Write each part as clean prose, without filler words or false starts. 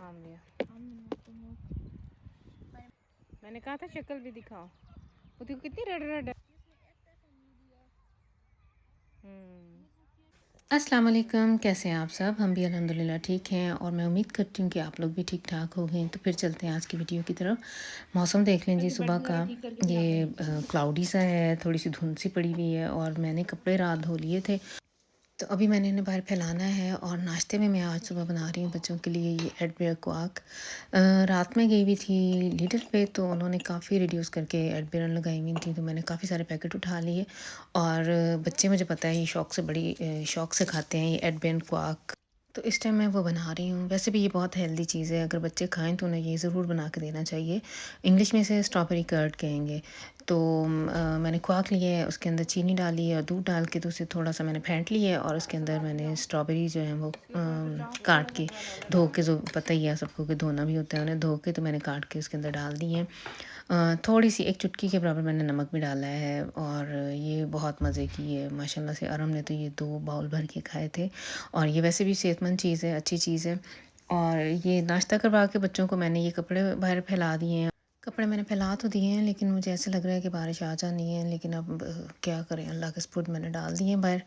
काम दिया। मैंने कहा था शक्ल भी दिखाओ, वो देखो कितनी रेड रेड है। अस्सलाम वालेकुम, कैसे हैं आप सब? हम भी अल्हम्दुलिल्लाह ठीक हैं और मैं उम्मीद करती हूँ कि आप लोग भी ठीक ठाक हो गए। तो फिर चलते हैं आज की वीडियो की तरफ। मौसम देख लें जी, सुबह का ये क्लाउडी सा है, थोड़ी सी धुंध सी पड़ी हुई है और मैंने कपड़े रात धो लिए थे तो अभी मैंने इन्हें बाहर फैलाना है। और नाश्ते में मैं आज सुबह बना रही हूँ बच्चों के लिए ये एडवेयर क्वाक। रात में गई हुई थी लीडर पे तो उन्होंने काफ़ी रिड्यूस करके एडवेयर लगाई हुई थी, तो मैंने काफ़ी सारे पैकेट उठा लिए। और बच्चे मुझे पता है ये शौक से खाते हैं ये एडवेयर क्वाक, तो इस टाइम मैं वो बना रही हूँ। वैसे भी ये बहुत हेल्दी चीज़ है, अगर बच्चे खाएं तो उन्हें ये ज़रूर बना के देना चाहिए। इंग्लिश में इसे स्ट्रॉबेरी कर्ड कहेंगे। तो मैंने क्वाक लिया है, उसके अंदर चीनी डाली है और दूध डाल के तो उसे थोड़ा सा मैंने फेंट लिया है और उसके अंदर मैंने स्ट्रॉबेरी जो है वो काट के धो के, जो पता ही है सबको कि धोना भी होता है उन्हें, धो के तो मैंने काट के उसके अंदर डाल दी है। थोड़ी सी एक चुटकी के बराबर मैंने नमक भी डाला है और ये बहुत मज़े की है माशाल्लाह से। अरम ने तो ये 2 बाउल भर के खाए थे और ये वैसे भी सेहतमंद चीज़ है, अच्छी चीज़ है। और ये नाश्ता करवा के बच्चों को मैंने ये कपड़े बाहर फैला दिए हैं। कपड़े मैंने फैला तो दिए हैं लेकिन मुझे ऐसे लग रहा है कि बारिश आ जानी है, लेकिन अब क्या करें, अल्लाह के सपुर्द मैंने डाल दिए हैं बाहर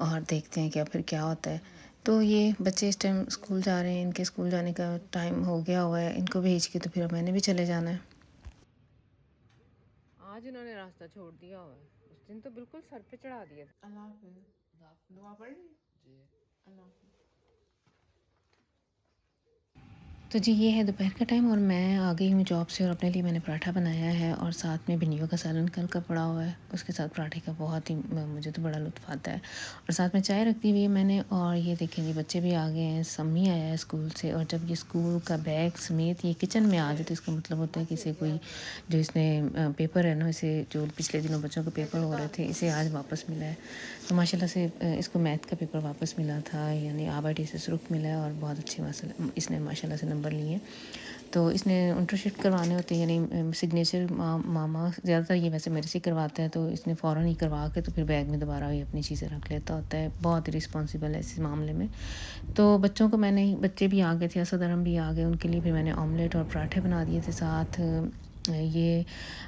और देखते हैं क्या होता है। तो ये बच्चे इस टाइम स्कूल जा रहे हैं, इनके स्कूल जाने का टाइम हो गया हुआ है, इनको भेज के तो फिर मैंने भी चले जाना है। आज इन्होंने रास्ता छोड़ दिया हुआ है, उस दिन तो बिल्कुल सर पे चढ़ा दिया था। अल्लाह हाफ़िज़, दुआ पढ़ ली जी। अल्लाह हाफ़िज़। तो जी ये है दोपहर का टाइम और मैं आ गई हूँ जॉब से और अपने लिए मैंने पराठा बनाया है और साथ में भिंडियों का सालन कल का पड़ा हुआ है, उसके साथ पराठे का बहुत ही मुझे तो बड़ा लुत्फ़ आता है। और साथ में चाय रख दी हुई है मैंने। और ये देखें जी बच्चे भी आ गए हैं, सम्मी आया है स्कूल से और जब ये स्कूल का बैग समेत ये किचन में आ जाए तो इसका मतलब होता है कि इसे कोई जो इसने पेपर है ना, इसे जो पिछले दिनों बच्चों के पेपर हो रहे थे इसे आज वापस मिला है। तो माशाल्लाह से इसको मैथ का पेपर वापस मिला था, यानी आबादी से सुरुख मिला है और बहुत अच्छी इसने माशाल्लाह से नंबर लिए। तो इसने इंटरशिट करवाने होते हैं, यानी सिग्नेचर मामा ज़्यादातर ये वैसे मेरे से करवाता है, तो इसने फ़ौरन ही करवा के तो फिर बैग में दोबारा ये अपनी चीज़ें रख लेता होता है। बहुत ही रिस्पॉन्सिबल है इस मामले में। तो बच्चों को मैंने, बच्चे भी आ गए थे, असद अरम भी आ गए, उनके लिए फिर मैंने ऑमलेट और पराठे बना दिए थे साथ। ये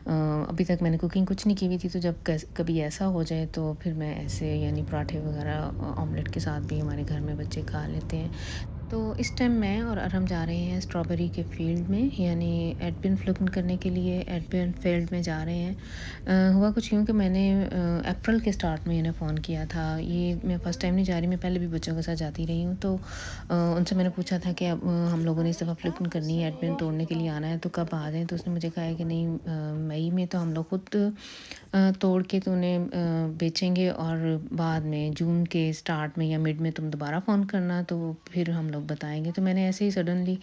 अभी तक मैंने कुकिंग कुछ नहीं की हुई थी, तो जब कभी ऐसा हो जाए तो फिर मैं ऐसे यानी पराठे वगैरह ऑमलेट के साथ भी हमारे घर में बच्चे खा लेते हैं। तो इस टाइम मैं और अरहम जा रहे हैं स्ट्रॉबेरी के फील्ड में, यानी एडबिन फ्लुकन करने के लिए एडबिन फील्ड में जा रहे हैं। हुआ कुछ यूँ कि मैंने अप्रैल के स्टार्ट में इन्हें फ़ोन किया था। ये मैं फ़र्स्ट टाइम नहीं जा रही, मैं पहले भी बच्चों के साथ जाती रही हूँ। तो उनसे मैंने पूछा था कि अब हम लोगों ने इस दफ़ा फ्लुकन करनी है, एडबिन तोड़ने के लिए आना है, तो कब आ जाएँ। तो उसने मुझे कहा है कि नहीं, मई में तो हम लोग खुद तोड़ के तो उन्हें बेचेंगे और बाद में जून के स्टार्ट में या मिड में तुम दोबारा फ़ोन करना तो फिर हम लोग बताएंगे। तो मैंने ऐसे ही सडनली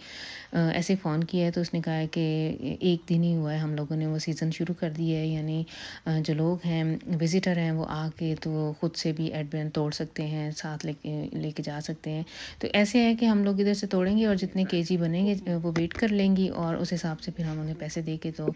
ऐसे फ़ोन किया है, तो उसने कहा है कि एक दिन ही हुआ है हम लोगों ने वो सीज़न शुरू कर दिया है, यानी जो लोग हैं विज़िटर हैं वो आके तो ख़ुद से भी एडवेन तोड़ सकते हैं, साथ लेके जा सकते हैं। तो ऐसे है कि हम लोग इधर से तोड़ेंगे और जितने केजी बनेंगे वो वेट कर लेंगी और उस हिसाब से फिर हम उन्हें पैसे दे के तो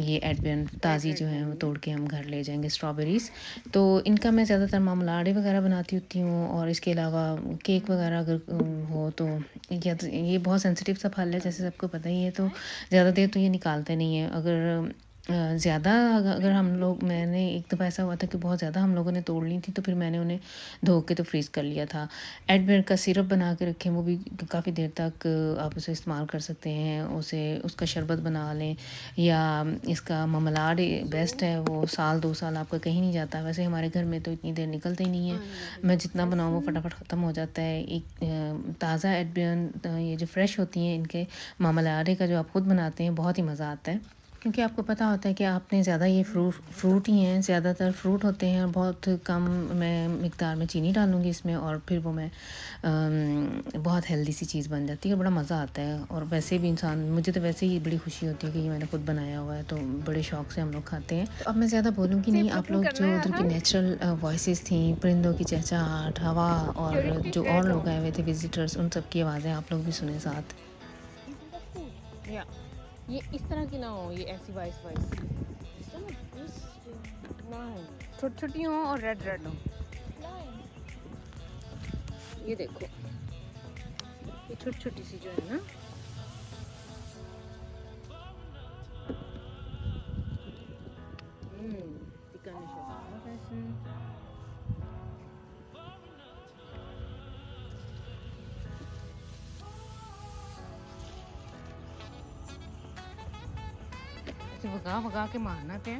ये एडवेन ताज़ी जो है वो तोड़ के हम घर ले जाएंगे स्ट्रॉबेरीज़। तो इनका मैं ज़्यादातर मामलाड़े वगैरह बनाती होती हूँ और इसके अलावा केक वगैरह अगर हो तो, या तो ये बहुत सेंसिटिव सा फल है जैसे सबको पता ही है, तो ज़्यादा देर तो ये निकालते नहीं है। अगर ज़्यादा अगर हम लोग, मैंने एक दफ़ा ऐसा हुआ था कि बहुत ज़्यादा हम लोगों ने तोड़ ली थी तो फिर मैंने उन्हें धो के तो फ्रीज़ कर लिया था। एडवेयर का सिरप बना के रखें, वो भी काफ़ी देर तक आप उसे इस्तेमाल कर सकते हैं, उसे उसका शरबत बना लें, या इसका ममलाड बेस्ट है, वो साल 2 साल आपका कहीं नहीं जाता। वैसे हमारे घर में तो इतनी देर निकलते ही नहीं है, मैं जितना बनाऊँ वो फटाफट ख़त्म हो जाता है। एक ताज़ा एडवेयर ये जो फ्रेश होती हैं इनके मामलाडे का जो आप खुद बनाते हैं बहुत ही मज़ा आता है, क्योंकि आपको पता होता है कि आपने ज़्यादा ये फ्रूट ही हैं, ज़्यादातर फ्रूट होते हैं और बहुत कम मैं मिक़दार में चीनी डालूँगी इसमें और फिर वो मैं बहुत हेल्दी सी चीज़ बन जाती है और बड़ा मज़ा आता है। और वैसे भी इंसान, मुझे तो वैसे ही बड़ी खुशी होती है कि ये मैंने खुद बनाया हुआ है, तो बड़े शौक़ से हम लोग खाते हैं। तो अब मैं ज़्यादा बोलूँगी नहीं, आप लोग जो उधर की नेचुरल वॉइसेस थी, परिंदों की चहचहाहट, हवा और जो और लोग आए हुए थे विज़िटर्स, उन सब की आवाज़ें आप लोग भी सुने साथ। ये इस तरह की ना हो, ये ऐसी वाइस ना हो, छोटी छोटी हो और रेड रेड हो। ये देखो छोटी छोटी सी जो है ना, die kann ich auch aufessen. इसे भगा भगा के मारना पे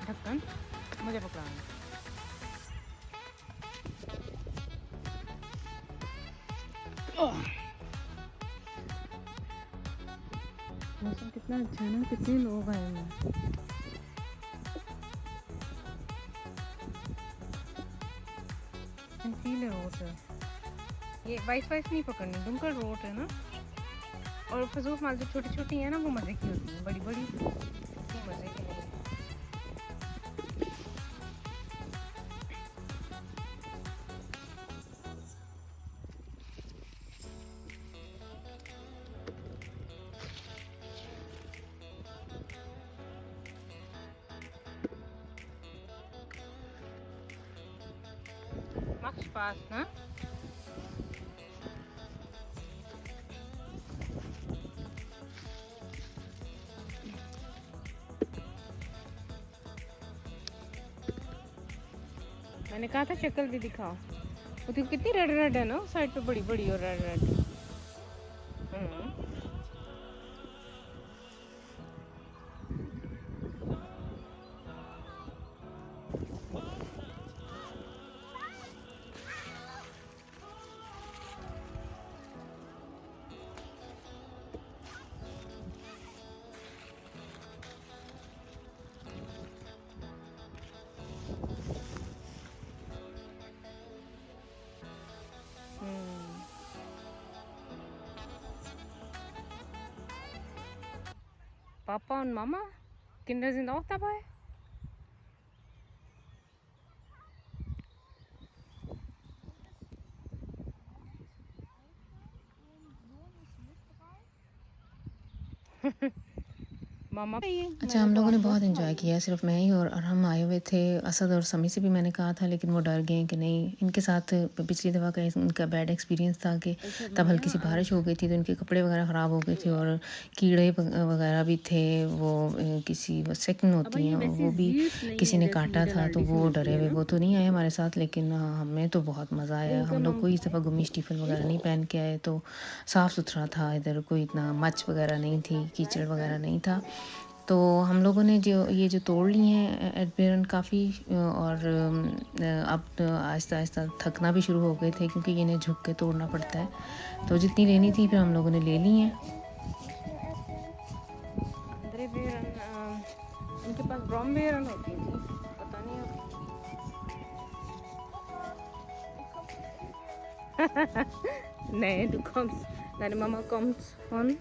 ढक्कन मुझे पकड़ाना। मौसम कितना अच्छा है ना, कितने लोग आए हैं। फील रोड है ये, वाइस नहीं पकड़नी, दुमकर रोड है ना। और फजूल माल जो छोटी छोटी है ना वो मज़े की होती है, बड़ी बड़ी मज़े की नहीं। Macht Spaß, ne? मैंने कहा था शक्ल भी दिखाओ, वो तो कितनी रेड रेड है ना साइड पे, बड़ी बड़ी और red red. Papa und Mama, Kinder sind auch dabei. मामा अच्छा, हम लोगों ने बहुत एंजॉय किया, सिर्फ मैं ही और हम आए हुए थे। असद और समी से भी मैंने कहा था, लेकिन वो डर गए कि नहीं, इनके साथ पिछली दफ़ा का इनका बैड एक्सपीरियंस था कि तब हल्की सी बारिश हो गई थी तो इनके कपड़े वगैरह ख़राब हो गए थे और कीड़े वगैरह भी थे। वो किसी वो सेकंड होती हैं, वो भी किसी ने काटा था तो वो डरे हुए, वो तो नहीं आए हमारे साथ, लेकिन हमें तो बहुत मज़ा आया। हम लोग कोई इस दफ़ा गुमी स्टीफन वगैरह नहीं पहन के आए, तो साफ़ सुथरा था, इधर कोई इतना मच वगैरह नहीं थी, कीचड़ वगैरह नहीं था। तो हम लोगों ने जो तोड़ ली हैं एडबेरन काफ़ी, और अब आहिस्ता आहिस्ता थकना भी शुरू हो गए थे क्योंकि इन्हें झुक के तोड़ना पड़ता है। तो जितनी लेनी थी फिर हम लोगों ने ले ली हैं। उनके पास ब्रॉम्बेरन होती थी, पता नहीं अब। Nee, du kommst, deine Mama kommt von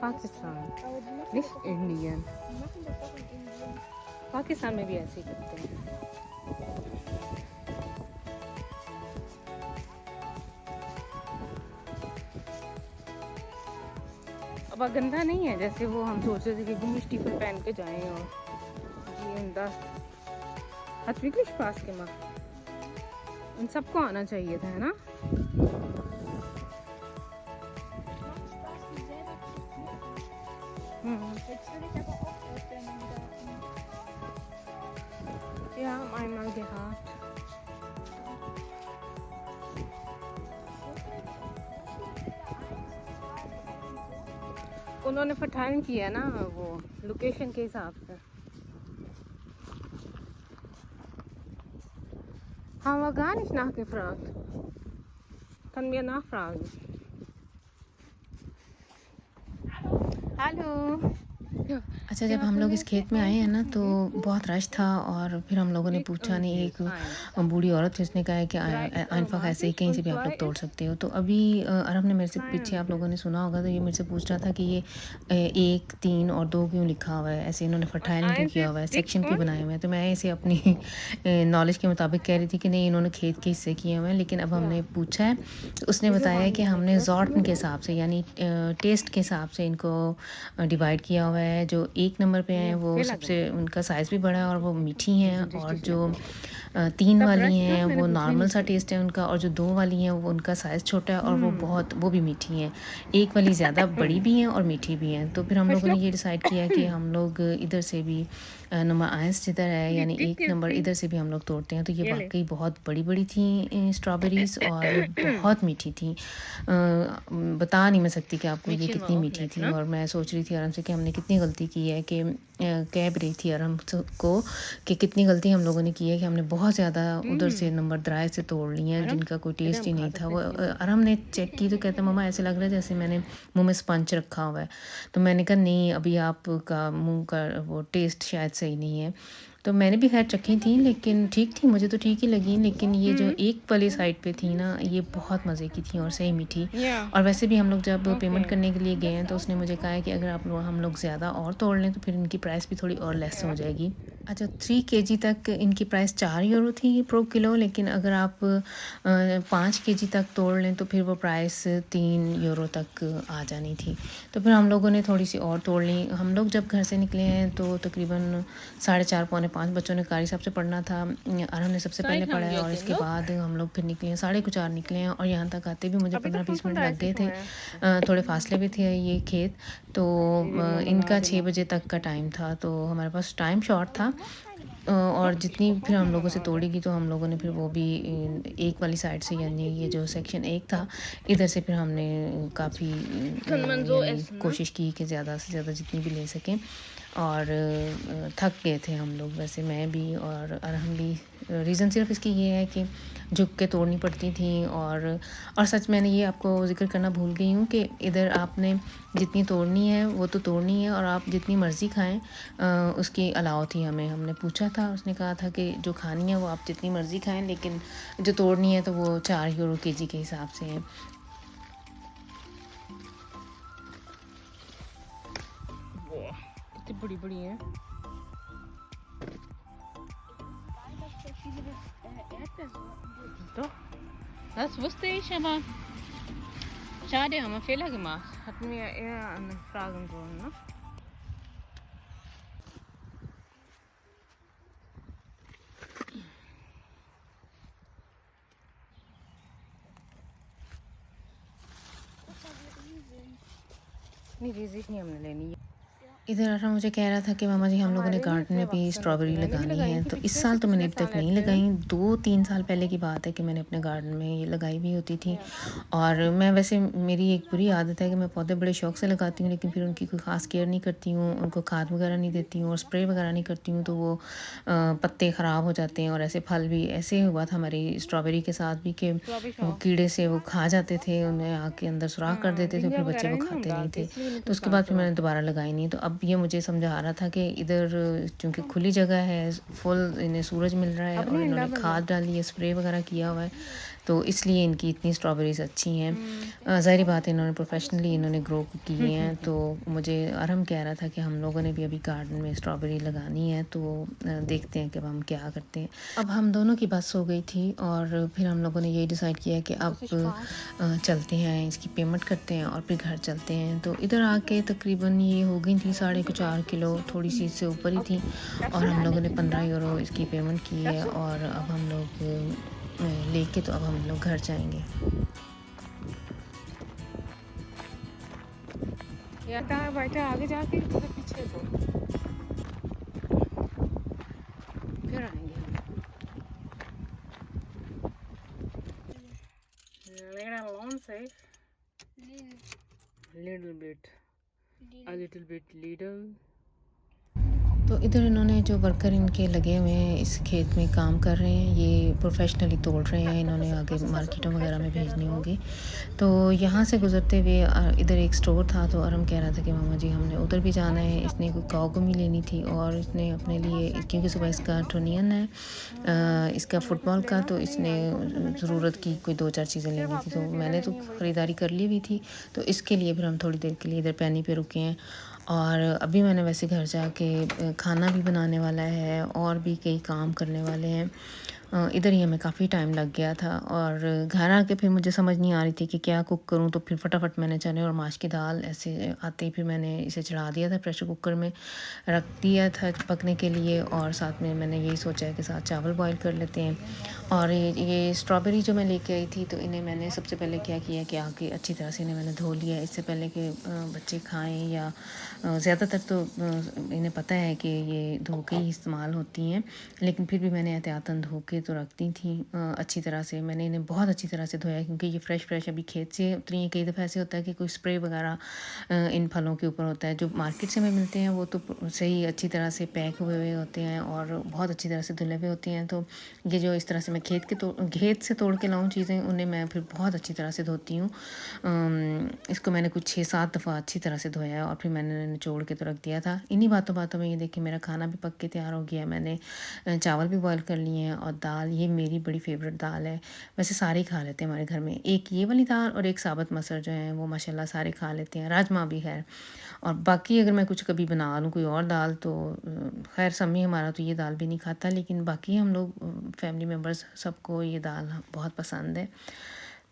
Pakistan, nicht Indien। Pakistan में भी ऐसे ही करते हैं। अब गंदा नहीं है जैसे वो हम सोच रहे थे कि गुमी स्टीफन पहन के जाएं और hat wirklich Spaß gemacht। उन सबको आना चाहिए था, है ना। Wir haben einmal gehabt। उन्होंने फटाइन किया ना वो लोकेशन के हिसाब से। Haben wir gar nicht nachgefragt। Können wir nachfragen? Hallo। अच्छा, जब हम लोग इस खेत में आए हैं ना तो बहुत रश था और फिर हम लोगों ने पूछा नहीं, एक बूढ़ी औरत थी, उसने कहा है कि आइनफाक ऐसे ही कहीं से भी आप लोग तोड़ सकते हो। तो अभी अरब ने मेरे से पीछे, आप लोगों ने सुना होगा, तो ये मेरे से पूछ रहा था कि ये 1, 3 और 2 क्यों लिखा हुआ है, ऐसे इन्होंने फर्टाइलिंग क्यों किया हुआ है, सेक्शन क्यों बनाए हुए हैं। तो मैं इसे अपनी नॉलेज के मुताबिक कह रही थी कि नहीं, इन्होंने खेत के हिस्से किए हुए हैं। लेकिन अब हमने पूछा है तो उसने बताया कि हमने जॉर्टन के हिसाब से, यानी टेस्ट के हिसाब से इनको डिवाइड किया हुआ है। है जो 1 नंबर पे हैं वो सबसे उनका साइज़ भी बड़ा है और वो मीठी हैं, और जो 3 वाली हैं वो नॉर्मल सा टेस्ट है उनका, और जो 2 वाली हैं वो उनका साइज़ छोटा है और वो भी मीठी हैं। 1 वाली ज़्यादा बड़ी भी हैं और मीठी भी हैं। तो फिर हम लोगों ने ये डिसाइड किया कि हम लोग इधर से भी नंबर आइंस जिधर है यानी 1 नंबर, इधर से भी हम लोग तोड़ते हैं। तो ये वाक़ई बहुत बड़ी-बड़ी थी स्ट्रॉबेरीज़ और बहुत मीठी थी। बता नहीं मैं सकती कि आपको ये कितनी मीठी थी, और मैं सोच रही थी आराम से कि हमने कितनी गलती की है कि कह भी रही थी आराम को कि कितनी गलती हम लोगों ने की है कि हमने बहुत ज़्यादा उधर से नंबर दराज से तोड़ ली हैं जिनका कोई टेस्ट ही नहीं था। वो आराम ने चेक की तो कहता मम्मा ऐसे लग रहा है जैसे मैंने मुंह में स्पंज रखा हुआ है। तो मैंने कहा नहीं, अभी आपका मुंह का वो टेस्ट शायद सही नहीं है। तो मैंने भी खैर चखी थी लेकिन ठीक थी, मुझे तो ठीक ही लगी, लेकिन ये जो एक वाली साइड पे थी ना ये बहुत मज़े की थी और सही मीठी। और वैसे भी हम लोग जब पेमेंट करने के लिए गए हैं तो उसने मुझे कहा है कि अगर हम लोग ज़्यादा और तोड़ लें तो फिर इनकी प्राइस भी थोड़ी और लेस हो जाएगी। अच्छा, 3 केजी तक इनकी प्राइस 4 यूरो थी पर किलो, लेकिन अगर आप 5 केजी तक तोड़ लें तो फिर वो प्राइस 3 यूरो तक आ जानी थी। तो फिर हम लोगों ने थोड़ी सी और तोड़ ली। हम लोग जब घर से निकले हैं तो तकरीबन 4:30 पौने 5 बच्चों ने कारी साहब से पढ़ना था, और हमने सबसे पहले पढ़ा है, और इसके बाद हम लोग फिर निकले हैं 4:30 निकले हैं, और यहाँ तक आते भी मुझे 15-20 मिनट लग गए थे। थोड़े फासले भी थे ये खेत, तो इनका 6 बजे तक का टाइम था, तो हमारे पास टाइम शॉर्ट था। और जितनी फिर हम लोगों से तोड़ेगी तो हम लोगों ने फिर वो भी एक वाली साइड से यानी ये जो सेक्शन 1 था इधर से फिर हमने काफ़ी यानी कोशिश की कि ज़्यादा से ज़्यादा जितनी भी ले सकें, और थक गए थे हम लोग, वैसे मैं भी और अरहम भी। रीज़न सिर्फ इसकी ये है कि झुक के तोड़नी पड़ती थी, और सच मैंने ये आपको ज़िक्र करना भूल गई हूँ कि इधर आपने जितनी तोड़नी है वो तो तोड़नी है, और आप जितनी मर्ज़ी खाएं उसकी अलाव थी हमें। हमने पूछा था, उसने कहा था कि जो खानी है वो आप जितनी मर्ज़ी खाएं, लेकिन जो तोड़नी है तो वो 4 यूरो केजी के हिसाब से है। कितनी बड़ी बड़ी हैं। Doch, das wusste ich, aber schade, haben wir Fehler gemacht. Hatten wir eher anfragen sollen, ne? नहीं, रिजिक नहीं हमने लेनी। इधर आरा मुझे कह रहा था कि मामा जी हम लोगों ने गार्डन में भी स्ट्रॉबेरी लगानी है, तो इस साल तो मैंने अभी तक नहीं लगाई। 2-3 साल पहले की बात है कि मैंने अपने गार्डन में ये लगाई भी होती थी। और मैं वैसे मेरी एक बुरी आदत है कि मैं पौधे बड़े शौक़ से लगाती हूँ, लेकिन फिर उनकी कोई ख़ास केयर नहीं करती हूँ, उनको खाद वगैरह नहीं देती हूँ और स्प्रे वगैरह नहीं करती हूँ, तो वो पत्ते ख़राब हो जाते हैं। और ऐसे फल भी ऐसे हुआ था हमारी स्ट्रॉबेरी के साथ भी कि वो कीड़े से वो खा जाते थे, उन्हें आके अंदर सुराख कर देते थे, फिर बच्चे वो खाते नहीं थे। तो उसके बाद फिर मैंने दोबारा लगाई नहीं। तो अब ये मुझे समझ आ रहा था कि इधर चूँकि खुली जगह है, फुल इन्हें सूरज मिल रहा है, और इन्होंने खाद डाली है, स्प्रे वगैरह किया हुआ है, तो इसलिए इनकी इतनी स्ट्रॉबेरीज़ अच्छी हैं। ज़ाहिर बात है इन्होंने प्रोफेशनली इन्होंने ग्रो की हैं। तो मुझे अरहम कह रहा था कि हम लोगों ने भी अभी गार्डन में स्ट्रॉबेरी लगानी है, तो देखते हैं कि अब हम क्या करते हैं। अब हम दोनों की बस हो गई थी, और फिर हम लोगों ने यही डिसाइड किया कि अब चलते हैं, इसकी पेमेंट करते हैं और फिर घर चलते हैं। तो इधर आके तकरीबन ये हो गई थी 4.5 किलो, थोड़ी सी इससे ऊपर ही थी, और हम लोगों ने 15 यूरो इसकी पेमेंट की है। और अब हम लोग लेके तो अब हम लोग घर जाएंगे। या था बैठा आगे जाके तो पीछे को फिर आएंगे हम। मेरा लॉन से little bit, a little bit little। तो इधर इन्होंने जो वर्कर इनके लगे हुए हैं इस खेत में काम कर रहे हैं, ये प्रोफेशनली तोड़ रहे हैं, इन्होंने आगे मार्केटों वगैरह में भेजने होंगे। तो यहाँ से गुज़रते हुए इधर एक स्टोर था, तो अरम कह रहा था कि मामा जी हमने उधर भी जाना है। इसने कोई काउगमी लेनी थी, और इसने अपने लिए, क्योंकि सुबह इसका टूर्नियन है इसका फ़ुटबॉल का, तो इसने ज़रूरत की कोई 2-4 चीज़ें लेनी थी। तो मैंने तो ख़रीदारी कर ली हुई थी, तो इसके लिए फिर हम थोड़ी देर के लिए इधर पैनी पे रुके हैं। और अभी मैंने वैसे घर जाके खाना भी बनाने वाला है और भी कई काम करने वाले हैं। इधर ही हमें काफ़ी टाइम लग गया था और घर आके फिर मुझे समझ नहीं आ रही थी कि क्या कुक करूँ, तो फिर फटाफट मैंने चने और माश की दाल ऐसे आते ही फिर मैंने इसे चढ़ा दिया था प्रेशर कुकर में, रख दिया था पकने के लिए और साथ में मैंने यही सोचा है कि साथ चावल बॉईल कर लेते हैं। और ये स्ट्रॉबेरी जो मैं लेके आई थी, तो इन्हें मैंने सबसे पहले क्या किया कि आके अच्छी तरह से इन्हें मैंने धो लिया है, इससे पहले कि बच्चे खाएँ या ज़्यादातर तो इन्हें पता है कि ये धो के ही इस्तेमाल होती हैं, लेकिन फिर भी मैंने एहतियातन धो के तो रख दी थी अच्छी तरह से। मैंने इन्हें बहुत अच्छी तरह से धोया क्योंकि ये फ्रेश अभी खेत से उतरी हैं। कई दफ़ा ऐसे होता है कि कोई स्प्रे वगैरह इन फलों के ऊपर होता है। जो मार्केट से हमें मिलते हैं वो तो सही अच्छी तरह से पैक हुए होते हैं और बहुत अच्छी तरह से धुले हुए होते हैं। तो ये जो इस तरह से मैं खेत से तोड़ के लाऊँ चीज़ें, उन्हें मैं फिर बहुत अच्छी तरह से धोती हूँ। इसको मैंने कुछ 6-7 दफ़ा अच्छी तरह से धोया है और फिर मैंने निचोड़ के तो रख दिया था। इन्हीं बातों में ये देखिए मेरा खाना भी पक के तैयार हो गया है। मैंने चावल भी बॉयल कर लिए हैं और दाल, ये मेरी बड़ी फ़ेवरेट दाल है। वैसे सारे ही खा लेते हैं हमारे घर में। एक ये वाली दाल और एक साबुत मसर जो है वो माशाल्लाह सारे खा लेते हैं। राजमा भी है। और बाकी अगर मैं कुछ कभी बना लूँ कोई और दाल तो ख़ैर सम्मी हमारा तो ये दाल भी नहीं खाता, लेकिन बाकी हम लोग फैमिली मेम्बर्स सबको ये दाल बहुत पसंद है।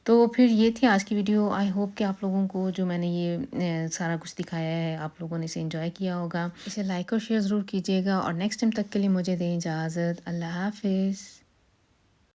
तो फिर ये थी आज की वीडियो। आई होप कि आप लोगों को जो मैंने ये सारा कुछ दिखाया है, आप लोगों ने इसे एंजॉय किया होगा। इसे लाइक और शेयर ज़रूर कीजिएगा और नेक्स्ट टाइम तक के लिए मुझे दें इजाज़त। अल्लाह हाफ़िज़।